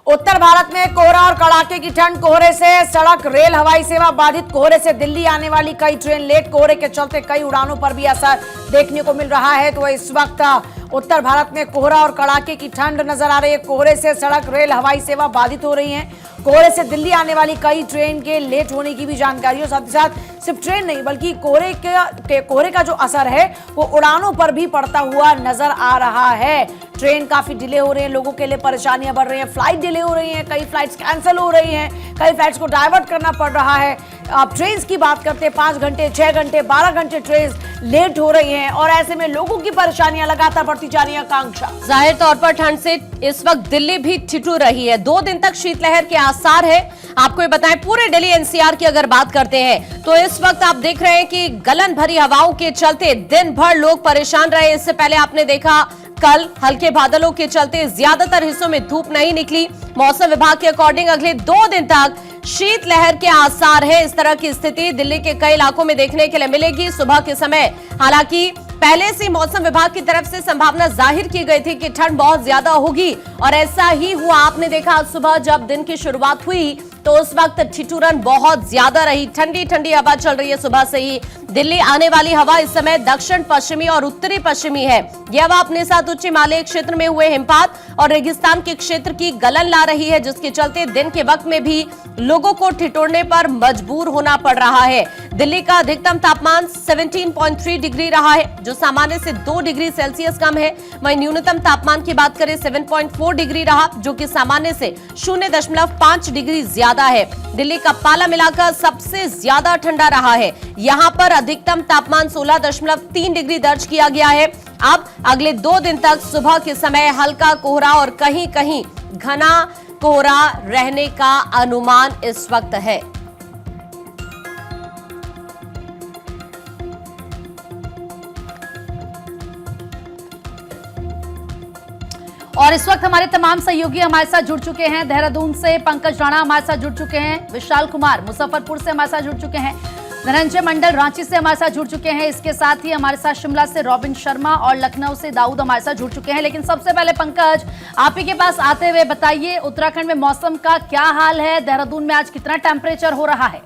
उत्तर भारत में कोहरा और कड़ाके की ठंड, कोहरे से सड़क, रेल, हवाई सेवा बाधित। कोहरे से दिल्ली आने वाली कई ट्रेन लेट। कोहरे के चलते कई उड़ानों पर भी असर देखने को मिल रहा है। तो इस वक्त उत्तर भारत में कोहरा और कड़ाके की ठंड नजर आ रही है। कोहरे से सड़क, रेल, हवाई सेवा बाधित हो रही है। कोहरे से दिल्ली आने वाली कई ट्रेन के लेट होने की भी जानकारी है। साथ ही साथ सिर्फ ट्रेन नहीं बल्कि कोहरे का जो असर है वो उड़ानों पर भी पड़ता हुआ नजर आ रहा है। ट्रेन काफी डिले हो रहे हैं, लोगों के लिए परेशानियां बढ़ रही हैं, फ्लाइट डिले हो रही हैं, कई फ्लाइट्स कैंसिल हो रही हैं, कई फ्लाइट्स को डाइवर्ट करना पड़ रहा है। अब ट्रेन की बात करते हैं, 5 घंटे, 6 घंटे, 12 घंटे ट्रेन लेट हो रही हैं और ऐसे में लोगों की परेशानियां लगातार बढ़ती जा रही है। आकांक्षा, जाहिर तौर पर ठंड से इस वक्त दिल्ली भी ठिठुर रही है। 2 दिन तक शीतलहर के आसार है। आपको ये बताएं, पूरे दिल्ली एनसीआर की अगर बात करते हैं तो इस वक्त आप देख रहे हैं कि गलन भरी हवाओं के चलते दिन भर लोग परेशान रहे। इससे पहले आपने देखा कल हल्के बादलों के चलते ज्यादातर हिस्सों में धूप नहीं निकली। मौसम विभाग के अकॉर्डिंग अगले 2 दिन तक शीतलहर के आसार है। इस तरह की स्थिति दिल्ली के कई इलाकों में देखने के लिए मिलेगी सुबह के समय। हालांकि पहले से मौसम विभाग की तरफ से संभावना जाहिर की गई थी कि ठंड बहुत ज्यादा होगी और ऐसा ही हुआ। आपने देखा सुबह जब दिन की शुरुआत हुई तो उस वक्त ठिठुरन बहुत ज्यादा रही। ठंडी ठंडी हवा चल रही है सुबह से ही। दिल्ली आने वाली हवा इस समय दक्षिण पश्चिमी और उत्तरी पश्चिमी है। यह हवा अपने साथ उच्च हिमालय क्षेत्र में हुए हिमपात और रेगिस्तान के क्षेत्र की गलन ला रही है, जिसके चलते दिन के वक्त में भी लोगों को ठिठुरने पर मजबूर होना पड़ रहा है। दिल्ली का अधिकतम तापमान 17.3 डिग्री रहा है, जो सामान्य से 2 डिग्री सेल्सियस कम है। वहीं न्यूनतम तापमान की बात करें 7.4 डिग्री रहा, जो कि सामान्य से 0.5 डिग्री ज्यादा है। दिल्ली का पाला मिलाकर सबसे ज्यादा ठंडा रहा है। यहां पर अधिकतम तापमान 16.3 डिग्री दर्ज किया गया है। अब अगले 2 दिन तक सुबह के समय हल्का कोहरा और कहीं कहीं घना कोहरा रहने का अनुमान इस वक्त है। और इस वक्त हमारे तमाम सहयोगी हमारे साथ जुड़ चुके हैं। देहरादून से पंकज राणा हमारे साथ जुड़ चुके हैं, विशाल कुमार मुजफ्फरपुर से हमारे साथ जुड़ चुके हैं, धनंजय मंडल रांची से हमारे साथ जुड़ चुके हैं। इसके साथ ही हमारे साथ शिमला से रॉबिन शर्मा और लखनऊ से दाऊद हमारे साथ जुड़ चुके हैं। लेकिन सबसे पहले पंकज, आप ही के पास आते हुए बताइए, उत्तराखंड में मौसम का क्या हाल है? देहरादून में आज कितना टेम्परेचर हो रहा है?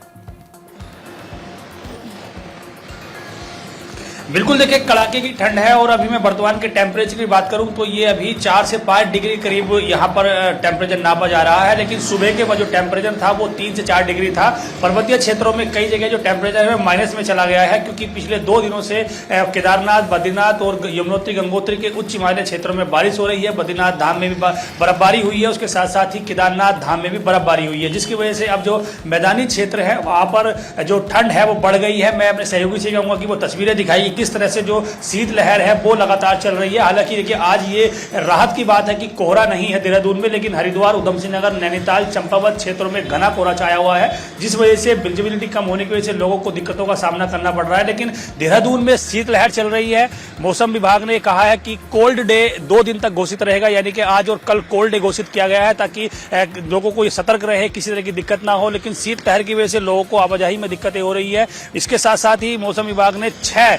बिल्कुल, देखिए कड़ाके की ठंड है और अभी मैं वर्तमान के टेम्परेचर की बात करूं तो ये अभी 4 से 5 डिग्री करीब यहाँ पर टेम्परेचर नापा जा रहा है। लेकिन सुबह के बाद जो टेम्परेचर था वो 3 से 4 डिग्री था। पर्वतीय क्षेत्रों में कई जगह जो टेम्परेचर है माइनस में चला गया है, क्योंकि पिछले 2 दिनों से केदारनाथ, बद्रीनाथ और यमुनोत्री, गंगोत्री के उच्च हिमालय क्षेत्रों में बारिश हो रही है। बद्रीनाथ धाम में भी बर्फबारी हुई है, उसके साथ साथ ही केदारनाथ धाम में भी बर्फबारी हुई है, जिसकी वजह से अब जो मैदानी क्षेत्र है वहाँ पर जो ठंड है वो बढ़ गई है। मैं अपने सहयोगी से कहूँगा कि वो तस्वीरें दिखाई किस तरह से जो शीतलहर है वो लगातार चल रही है। हालांकि देखिए आज ये राहत की बात है कि कोहरा नहीं है देहरादून में, लेकिन हरिद्वार, उधम सिंह नगर, नैनीताल, चंपावत क्षेत्रों में घना कोहरा छाया हुआ है, जिस वजह से विजिबिलिटी कम होने की वजह से लोगों को दिक्कतों का सामना करना पड़ रहा है। लेकिन देहरादून में शीतलहर चल रही है। मौसम विभाग ने कहा है कि कोल्ड डे 2 दिन तक घोषित रहेगा, यानी कि आज और कल कोल्ड डे घोषित किया गया है ताकि लोगों को ये सतर्क रहे, किसी तरह की दिक्कत ना हो। लेकिन शीतलहर की वजह से लोगों को आवाजाही में दिक्कतें हो रही है। इसके साथ साथ ही मौसम विभाग ने 6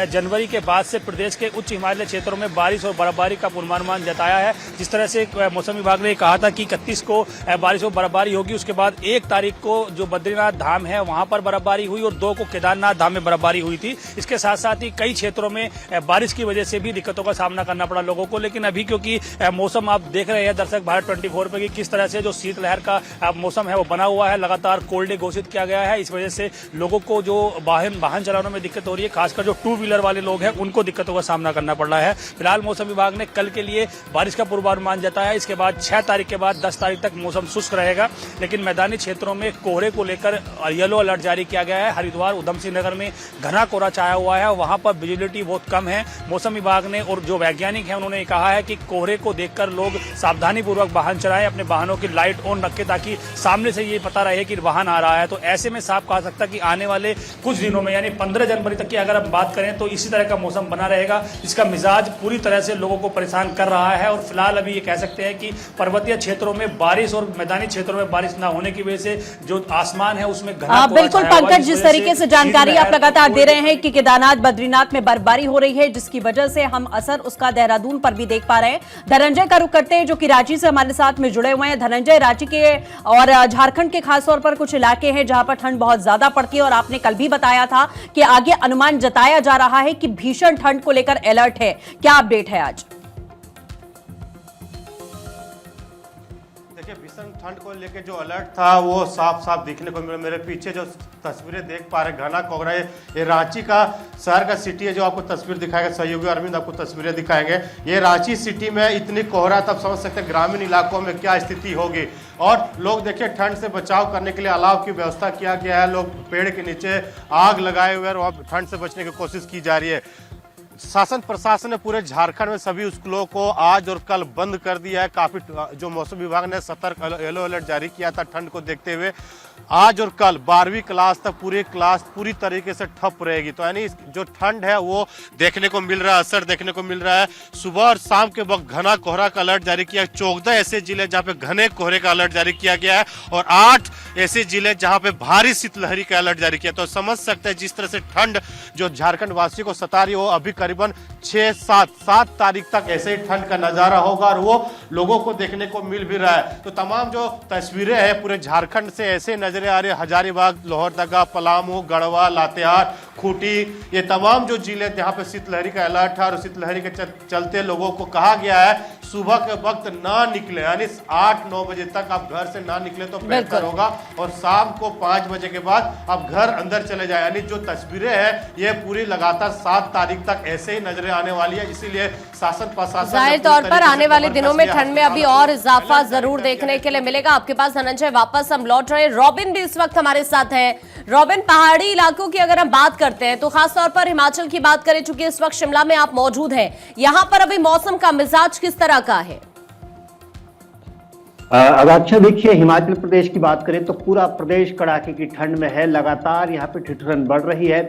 जनवरी के बाद से प्रदेश के उच्च हिमालय क्षेत्रों में बारिश और बर्फबारी का पूर्वानुमान जताया है। जिस तरह से मौसम विभाग ने कहा था कि 31 को बारिश और बर्फबारी होगी, उसके बाद 1 तारीख को जो बद्रीनाथ धाम है वहां पर बर्फबारी हुई और 2 को केदारनाथ धाम में बर्फबारी हुई थी। इसके साथ साथ ही कई क्षेत्रों में बारिश की वजह से भी दिक्कतों का सामना करना पड़ा लोगों को। लेकिन अभी क्योंकि मौसम आप देख रहे हैं दर्शक भारत 24 पे कि किस तरह से जो शीतलहर का मौसम है वो बना हुआ है, लगातार कोल्ड डे घोषित किया गया है। इस वजह से लोगों को जो वाहन चलाने में दिक्कत हो रही है, खासकर जो 2 व्हीलर वाले लोग हैं उनको दिक्कतों का सामना करना पड़ रहा है। फिलहाल मौसम विभाग ने कल के लिए बारिश का पूर्वानुमान जताया है। इसके बाद 6 तारीख के बाद 10 तारीख तक मौसम शुष्क रहेगा, लेकिन मैदानी क्षेत्रों में कोहरे को लेकर येलो अलर्ट जारी किया गया है। हरिद्वार, उधम सिंह नगर में घना कोहरा छाया हुआ है, वहां पर विजिबिलिटी बहुत कम है। मौसम विभाग ने और जो वैज्ञानिक हैं उन्होंने कहा है कि कोहरे को देखकर लोग सावधानी पूर्वक वाहन चलाएं, अपने वाहनों की लाइट ऑन रखें ताकि सामने से ये पता रहे कि वाहन आ रहा है। तो ऐसे में साफ कहा सकता है कि आने वाले कुछ दिनों में यानी 15 जनवरी तक की अगर हम बात करें तो इसी तरह का मौसम बना रहेगा, जिसका मिजाज पूरी तरह से लोगों को परेशान कर रहा है। और फिलहाल अभी ये कह सकते हैं कि पर्वतीय क्षेत्रों में बारिश और मैदानी क्षेत्रों में बारिश ना होने की वजह से जो आसमान है उसमें घना कोहरा बिल्कुल छाया हुआ है, पंकज, जिस तरीके से जानकारी आप लगातार दे रहे हैं कि केदारनाथ बद्रीनाथ में बर्फबारी हो रही है, जिसकी वजह से हम असर उसका देहरादून पर भी देख पा रहे हैं। धनंजय का रुख करते हैं जो कि रांची से हमारे साथ में जुड़े हुए हैं। धनंजय, रांची के और झारखंड के खासतौर पर कुछ इलाके हैं जहां पर ठंड बहुत ज्यादा पड़ती है और आपने कल भी बताया था कि आगे अनुमान जताया जा रहा है कि भीषण ठंड को लेकर अलर्ट है। क्या अपडेट है आज? देखिए, भीषण ठंड को लेकर जो अलर्ट था वो साफ साफ दिखने को मिला। मेरे पीछे जो तस्वीरें देख पा रहे, घना कोहरा है। ये रांची का शहर का सिटी है जो आपको तस्वीर दिखाएगा, सहयोगी अरविंद आपको तस्वीरें दिखाएंगे। ये रांची सिटी में इतनी कोहरा, तब समझ सकते हैं ग्रामीण इलाकों में क्या स्थिति होगी। और लोग देखिए, ठंड से बचाव करने के लिए अलाव की व्यवस्था किया गया है। लोग पेड़ के नीचे आग लगाए हुए हैं और ठंड से बचने की कोशिश की जा रही है। शासन प्रशासन ने पूरे झारखंड में सभी स्कूलों को आज और कल बंद कर दिया है। काफी जो मौसम विभाग ने सतर्क येलो अलर्ट जारी किया था ठंड को देखते हुए। आज और कल 12वीं क्लास तक पूरी क्लास पूरी तरीके से ठप रहेगी। तो यानी जो ठंड है वो देखने को मिल रहा है, असर देखने को मिल रहा है। सुबह और शाम के वक्त घना कोहरा का अलर्ट जारी किया। 14 ऐसे जिले जहाँ पे घने कोहरे का अलर्ट जारी किया गया है और 8 ऐसे जिले जहाँ पे भारी शीतलहरी का अलर्ट जारी किया। तो समझ सकते हैं जिस तरह से ठंड जो झारखंड वासियों को सता रही हो, अभी करीबन 6-7 तारीख तक ऐसे ही ठंड का नजारा होगा और वो लोगों को देखने को मिल भी रहा है। तो तमाम जो तस्वीरें हैं पूरे झारखंड से ऐसे नजरें आ रही है। हजारीबाग, लोहरदगा, पलामू, गढ़वा, लातेहार, खूंटी, ये तमाम जो जिले जहाँ पे शीतलहरी का अलर्ट है और शीतलहरी के चलते लोगों को कहा गया है सुबह के वक्त ना निकले, यानी 8-9 बजे तक आप घर से ना निकले तो बेहतर होगा। और शाम को 5 बजे के बाद आप घर अंदर चले जाए। यानी जो तस्वीरें हैं ये पूरी लगातार 7 तारीख तक ऐसे ही नजरें आने वाली है। इसीलिए शासन प्रशासन जाहिर तौर पर आने वाले दिनों में ठंड में अभी और इजाफा जरूर देखने के लिए मिलेगा। आपके पास धनंजय वापस हम लौट रहे हैं। रॉबिन भी इस वक्त हमारे साथ है। रॉबिन, पहाड़ी इलाकों की अगर हम बात करते हैं तो खासतौर पर हिमाचल की बात करें, चूंकि इस वक्त शिमला में आप मौजूद हैं, यहां पर अभी मौसम का मिजाज किस तरह का है? अगर देखिए, हिमाचल प्रदेश की बात करें तो पूरा प्रदेश कड़ाके की ठंड में है। लगातार यहाँ पे ठिठुरन बढ़ रही है।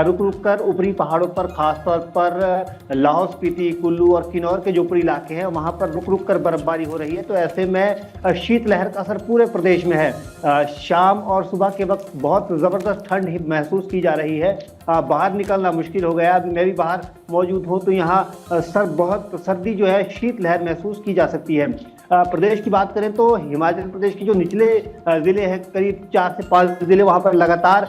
रुक रुक कर ऊपरी पहाड़ों पर, खासतौर पर लाहौल स्पीति, कुल्लू और किन्नौर के जो ऊपरी इलाके हैं वहाँ पर रुक रुक कर बर्फबारी हो रही है। तो ऐसे में शीतलहर का असर पूरे प्रदेश में है। शाम और सुबह के वक्त बहुत ज़बरदस्त ठंड महसूस की जा रही है। बाहर निकलना मुश्किल हो गया। अभी मैं भी बाहर मौजूद हूँ तो यहाँ बहुत सर्दी जो है, शीतलहर महसूस की जा सकती है। प्रदेश की बात करें तो हिमाचल प्रदेश के जो निचले ज़िले हैं, करीब 4 से 5 ज़िले, वहाँ पर लगातार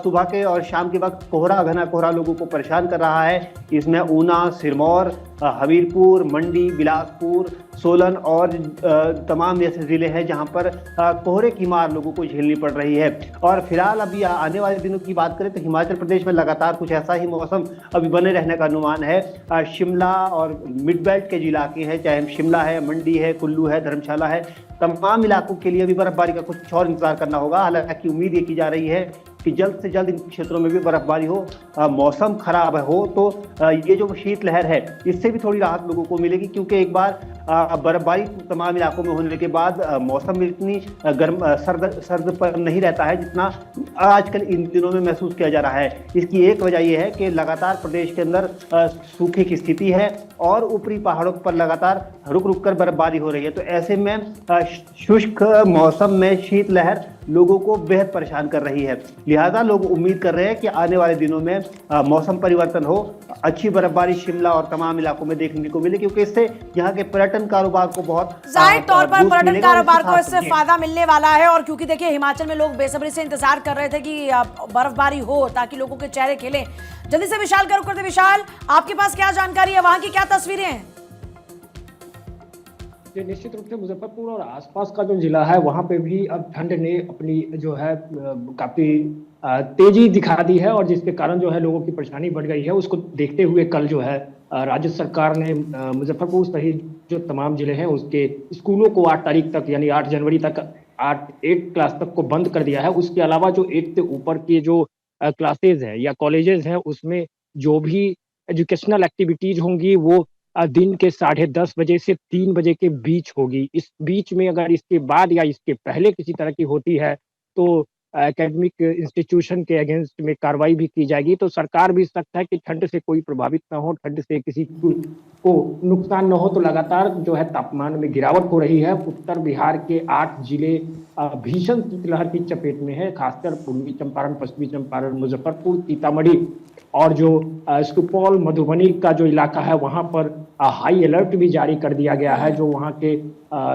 सुबह के और शाम के वक्त कोहरा, घना कोहरा लोगों को परेशान कर रहा है। इसमें ऊना, सिरमौर, हमीरपुर, मंडी, बिलासपुर, सोलन और तमाम ऐसे ज़िले हैं जहाँ पर कोहरे की मार लोगों को झेलनी पड़ रही है। और फिलहाल अभी आने वाले दिनों की बात करें तो हिमाचल प्रदेश में लगातार कुछ ऐसा ही मौसम अभी बने रहने का अनुमान है। शिमला और मिड बेल्ट के जो इलाके हैं, चाहे शिमला है, मंडी है, कुल्लू है, धर्मशाला है, तमाम इलाकों के लिए अभी बर्फबारी का कुछ और इंतजार करना होगा। हालांकि उम्मीद ये की जा रही है कि जल्द से जल्द इन क्षेत्रों में भी बर्फबारी हो। मौसम खराब हो तो ये जो शीतलहर है इससे भी थोड़ी राहत लोगों को मिलेगी, क्योंकि एक बार बर्फबारी तमाम इलाकों में होने के बाद मौसम इतनी सर्द पर नहीं रहता है जितना आजकल इन दिनों में महसूस किया जा रहा है। इसकी एक वजह यह है कि लगातार प्रदेश के अंदर सूखे की स्थिति है और ऊपरी पहाड़ों पर लगातार रुक रुक कर बर्फबारी हो रही है। तो ऐसे में शुष्क मौसम में शीतलहर लोगों को बेहद परेशान कर रही है। लिहाजा लोग उम्मीद कर रहे हैं कि आने वाले दिनों में मौसम परिवर्तन हो, अच्छी बर्फबारी शिमला और तमाम इलाकों में देखने को मिले, क्योंकि इससे यहाँ के पर्यटन कारोबार को बहुत जाहिर तौर पर पर्यटन कारोबार को इससे फायदा मिलने वाला है। और क्योंकि देखिए, हिमाचल में लोग बेसब्री से इंतजार कर रहे थे कि बर्फबारी हो ताकि लोगों के चेहरे खिले। जल्दी से विशाल का रुख करते। विशाल, आपके पास क्या जानकारी है, वहां की क्या तस्वीरें हैं? निश्चित रूप से मुजफ्फरपुर और आसपास का जो जिला है वहां पे भी अब ठंड ने अपनी जो है काफी तेजी दिखा दी है, और जिसके कारण जो है लोगों की परेशानी बढ़ गई है। उसको देखते हुए कल जो है राज्य सरकार ने मुजफ्फरपुर सहित जो तमाम जिले हैं उसके स्कूलों को 8 तारीख तक, यानी 8 जनवरी तक 8 क्लास तक को बंद कर दिया है। उसके अलावा जो 8 से ऊपर के जो क्लासेज हैं या कॉलेजेस हैं उसमें जो भी एजुकेशनल एक्टिविटीज होंगी वो दिन के 10:30 बजे से 3 बजे के बीच होगी। इस बीच में अगर इसके बाद या इसके पहले किसी तरह की होती है तो एकेडमिक इंस्टीट्यूशन के अगेंस्ट में कार्रवाई भी की जाएगी। तो सरकार भी सख्त है कि ठंड से कोई प्रभावित ना हो, ठंड से किसी को नुकसान न हो। तो लगातार जो है तापमान में गिरावट हो रही है। उत्तर बिहार के 8 जिले भीषण शीतलहर की चपेट में है, खासकर पूर्वी चंपारण, पश्चिमी चंपारण, मुजफ्फरपुर, सीतामढ़ी और जो सुपौल, मधुबनी का जो इलाका है वहां पर हाई अलर्ट भी जारी कर दिया गया है। जो वहां के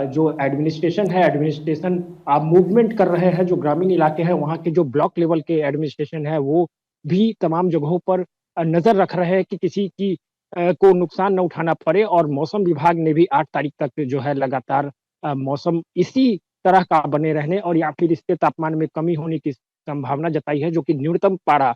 जो एडमिनिस्ट्रेशन मूवमेंट कर रहे हैं, जो ग्रामीण इलाके हैं वहां के जो ब्लॉक लेवल के एडमिनिस्ट्रेशन है वो भी तमाम जगहों पर नजर रख रहे हैं कि किसी की को नुकसान न उठाना पड़े। और मौसम विभाग ने भी 8 तारीख तक जो है लगातार मौसम इसी तरह का बने रहने और या फिर इसके तापमान में कमी होने की संभावना जताई है, जो कि न्यूनतम पारा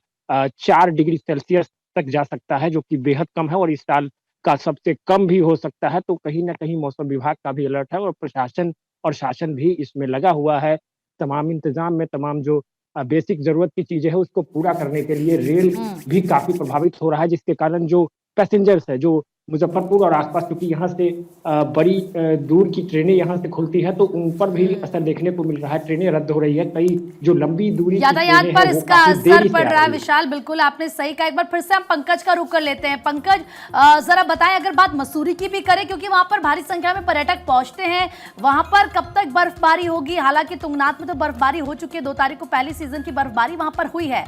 4 डिग्री सेल्सियस तक जा सकता है, जो कि बेहद कम है और इस साल का सबसे कम भी हो सकता है। तो कहीं ना कहीं मौसम विभाग का भी अलर्ट है और प्रशासन और शासन भी इसमें लगा हुआ है। तमाम इंतजाम में तमाम जो बेसिक जरूरत की चीजें हैं उसको पूरा करने के लिए रेल भी काफी प्रभावित हो रहा है, जिसके कारण जो पैसेंजर्स है जो मुजफ्फरपुर और आसपास, क्योंकि यहाँ से बड़ी दूर की ट्रेनें यहाँ से खुलती है तो उन पर भी असर देखने को मिल रहा है। ट्रेनें रद्द हो रही है, कई जो लंबी दूरी यातायात पर इसका असर पड़ रहा है। विशाल, बिल्कुल आपने सही कहा। एक बार फिर से हम पंकज का रुख कर लेते हैं। पंकज, जरा बताएं, अगर बात मसूरी की भी करें, क्योंकि वहां पर भारी संख्या में पर्यटक पहुंचते हैं, वहां पर कब तक बर्फबारी होगी? हालांकि तुंगनाथ में तो बर्फबारी हो चुकी है, 2 तारीख को पहली सीजन की बर्फबारी वहां पर हुई है।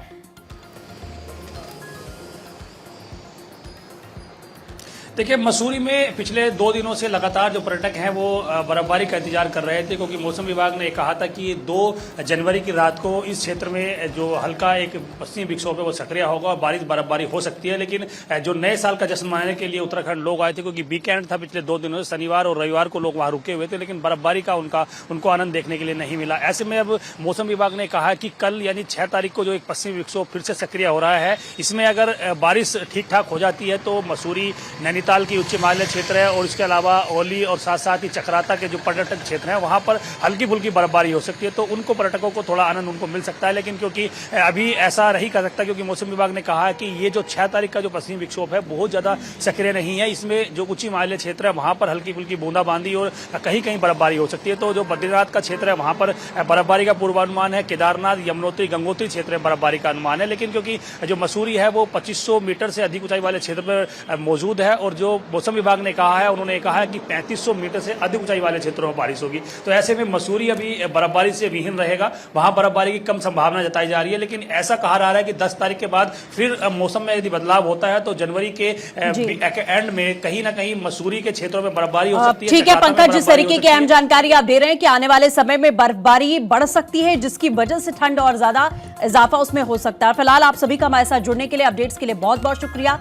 देखिए, मसूरी में पिछले 2 दिनों से लगातार जो पर्यटक हैं वो बर्फबारी का इंतजार कर रहे थे, क्योंकि मौसम विभाग ने कहा था कि 2 जनवरी की रात को इस क्षेत्र में जो हल्का एक पश्चिमी विक्षोभ है वो सक्रिय होगा और बर्फबारी हो सकती है। लेकिन जो नए साल का जश्न मनाने के लिए उत्तराखंड लोग आए थे, क्योंकि वीकेंड था पिछले 2 दिनों से, शनिवार और रविवार को लोग वहां रुके हुए थे, लेकिन बर्फबारी का उनको आनंद देखने के लिए नहीं मिला। ऐसे में अब मौसम विभाग ने कहा कि कल यानी 6 तारीख को जो एक पश्चिमी विक्षोभ फिर से सक्रिय हो रहा है, इसमें अगर बारिश ठीक ठाक हो जाती है तो मसूरी, नैनीताल की उच्च हिमालय क्षेत्र है और इसके अलावा ओली और साथ साथ ही चक्राता के जो पर्यटक क्षेत्र हैं वहां पर हल्की फुल्की बर्फबारी हो सकती है। तो उनको पर्यटकों को थोड़ा आनंद उनको मिल सकता है। लेकिन क्योंकि अभी ऐसा नहीं कर सकता, क्योंकि मौसम विभाग ने कहा है कि ये जो 6 तारीख का जो पश्चिमी विक्षोभ है बहुत ज्यादा सक्रिय नहीं है, इसमें जो उच्च हिमालय क्षेत्र है वहां पर हल्की फुल्की बूंदाबांदी और कहीं कहीं बर्फबारी हो सकती है। तो जो बद्रीनाथ का क्षेत्र है वहां पर बर्फबारी का पूर्वानुमान है, केदारनाथ, यमुनोत्री, गंगोत्री क्षेत्र में बर्फबारी का अनुमान है। लेकिन क्योंकि जो मसूरी है वो 2500 मीटर से अधिक ऊंचाई वाले क्षेत्र पर मौजूद है और जो मौसम विभाग ने कहा है, उन्होंने कहा है कि 3500 मीटर से अधिक ऊंचाई वाले क्षेत्रों में बारिश होगी। तो ऐसे में मसूरी अभी बर्फबारी से विहीन रहेगा, वहां बर्फबारी की कम संभावना जताई जा रही है। लेकिन ऐसा कहा जा रहा है कि 10 तारीख के बाद फिर मौसम में यदि बदलाव होता है तो जनवरी के एंड में कहीं ना कहीं मसूरी के क्षेत्रों में बर्फबारी हो सकती है। ठीक है पंकज, जिस तरीके की अहम जानकारी आप दे रहे हैं कि आने वाले समय में बर्फबारी बढ़ सकती है, जिसकी वजह से ठंड और ज्यादा इजाफा उसमें हो सकता है। फिलहाल आप सभी का हमारे साथ जुड़ने के लिए, अपडेट्स के लिए बहुत बहुत शुक्रिया।